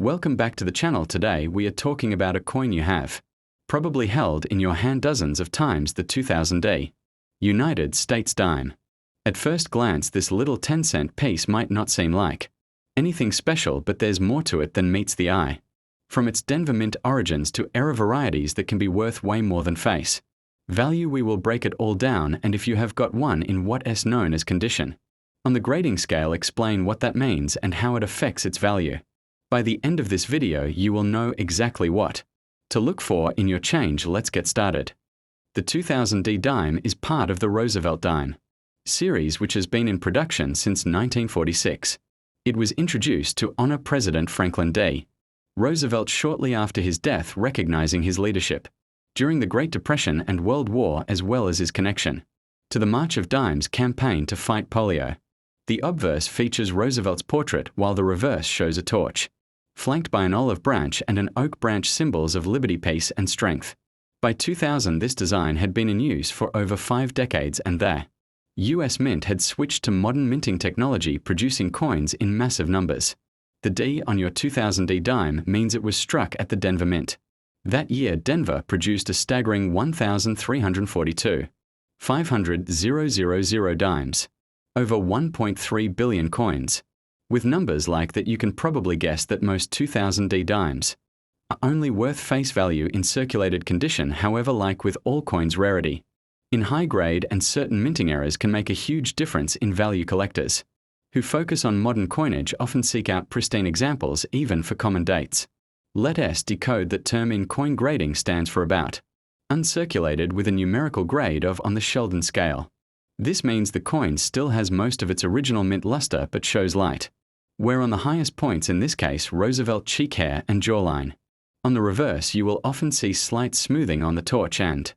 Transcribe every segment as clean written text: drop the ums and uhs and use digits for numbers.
Welcome back to the channel. Today we are talking about a coin you have probably held in your hand dozens of times, the 2000 United States dime. At first glance, this little 10-cent piece might not seem like anything special, but there's more to it than meets the eye. From its Denver Mint origins to era varieties that can be worth way more than face value, we will break it all down, and if you have got one, in what is known as condition. On the grading scale, explain what that means and how it affects its value. By the end of this video, you will know exactly what to look for in your change. Let's get started. The 2000 dime is part of the Roosevelt dime series, which has been in production since 1946. It was introduced to honor President Franklin D. Roosevelt shortly after his death, recognizing his leadership during the Great Depression and World War, as well as his connection to the March of Dimes campaign to fight polio. The obverse features Roosevelt's portrait, while the reverse shows a torch flanked by an olive branch and an oak branch, symbols of liberty, peace, and strength. By 2000, this design had been in use for over 5 decades, and the U.S. Mint had switched to modern minting technology, producing coins in massive numbers. The D on your 2000 dime means it was struck at the Denver Mint. That year, Denver produced a staggering 1,342 500,000 dimes, over 1.3 billion coins. With numbers like that, you can probably guess that most 2000 dimes are only worth face value in circulated condition. However, like with all coins, rarity in high grade and certain minting errors can make a huge difference in value. Collectors who focus on modern coinage often seek out pristine examples, even for common dates. Let us decode that term. In coin grading stands for about uncirculated, with a numerical grade of on the Sheldon scale. This means the coin still has most of its original mint luster but shows light wear on the highest points, in this case Roosevelt cheek hair and jawline. On the reverse, you will often see slight smoothing on the torch and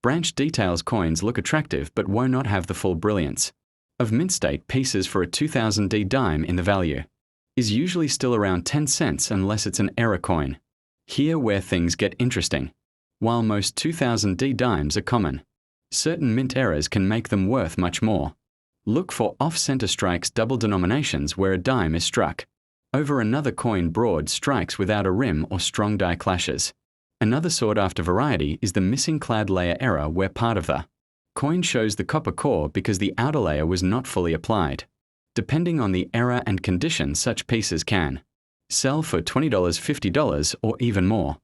branch details. Coins look attractive but will not have the full brilliance of mint state pieces. For a 2000 dime, in the value is usually still around 10 cents unless it's an error coin. Here where things get interesting. While most 2000 dimes are common, certain mint errors can make them worth much more. Look for off-center strikes, double denominations, where a dime is struck over another coin, broad strikes without a rim, or strong die clashes. Another sought-after variety is the missing clad layer error, where part of the coin shows the copper core because the outer layer was not fully applied. Depending on the error and condition, such pieces can sell for $20, $50, or even more.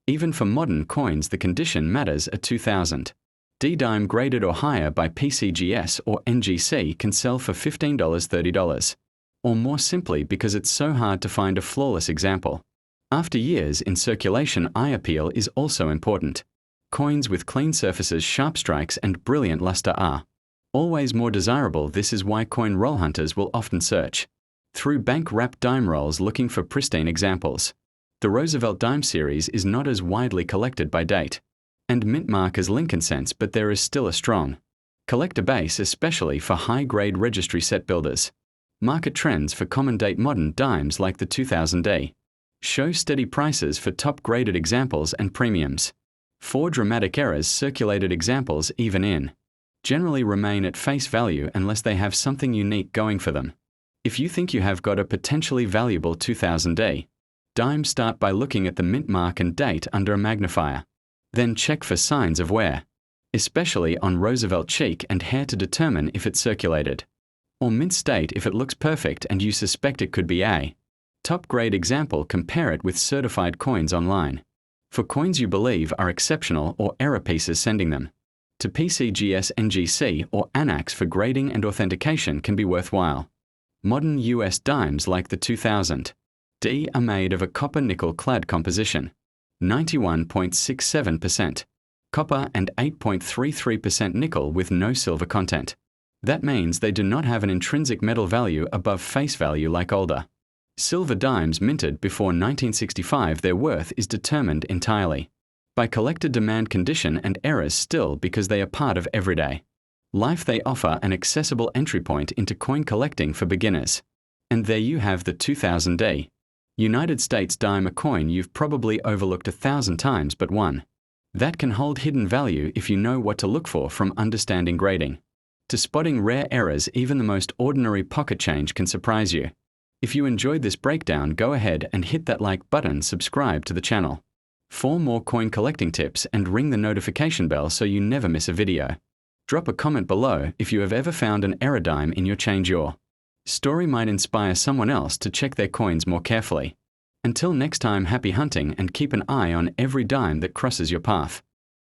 Even for modern coins, the condition matters. A 2000 dime graded or higher by PCGS or NGC can sell for $15, $30, or more, simply because it's so hard to find a flawless example. After years in circulation, eye appeal is also important. Coins with clean surfaces, sharp strikes, and brilliant luster are always more desirable. This is why coin roll hunters will often search through bank-wrapped dime rolls looking for pristine examples. The Roosevelt dime series is not as widely collected by date and mint mark as Lincoln cents, but there is still a strong collector base, especially for high-grade registry set builders. Market trends for common date modern dimes like the 2000 show steady prices for top-graded examples and premiums. For dramatic errors, circulated examples, even in generally remain at face value unless they have something unique going for them. If you think you have got a potentially valuable 2000 dime, start by looking at the mint mark and date under a magnifier. Then check for signs of wear, especially on Roosevelt cheek and hair, to determine if it's circulated or mint state. If it looks perfect and you suspect it could be a top-grade example, compare it with certified coins online. For coins you believe are exceptional or error pieces, sending them to PCGS, NGC, or ANAX for grading and authentication can be worthwhile. Modern US dimes like the 2000 D are made of a copper-nickel clad composition, 91.67% copper and 8.33% nickel, with no silver content. That means they do not have an intrinsic metal value above face value like older silver dimes minted before 1965. Their worth is determined entirely by collector demand, condition, and errors, still because they are part of everyday life. They offer an accessible entry point into coin collecting for beginners. And there you have the 2000 United States dime, a coin you've probably overlooked 1,000 times, but one that can hold hidden value if you know what to look for. From understanding grading to spotting rare errors, even the most ordinary pocket change can surprise you. If you enjoyed this breakdown, go ahead and hit that like button, subscribe to the channel. For more coin collecting tips, and ring the notification bell so you never miss a video. Drop a comment below if you have ever found an error dime in your change your story might inspire someone else to check their coins more carefully. Until next time, happy hunting and keep an eye on every dime that crosses your path.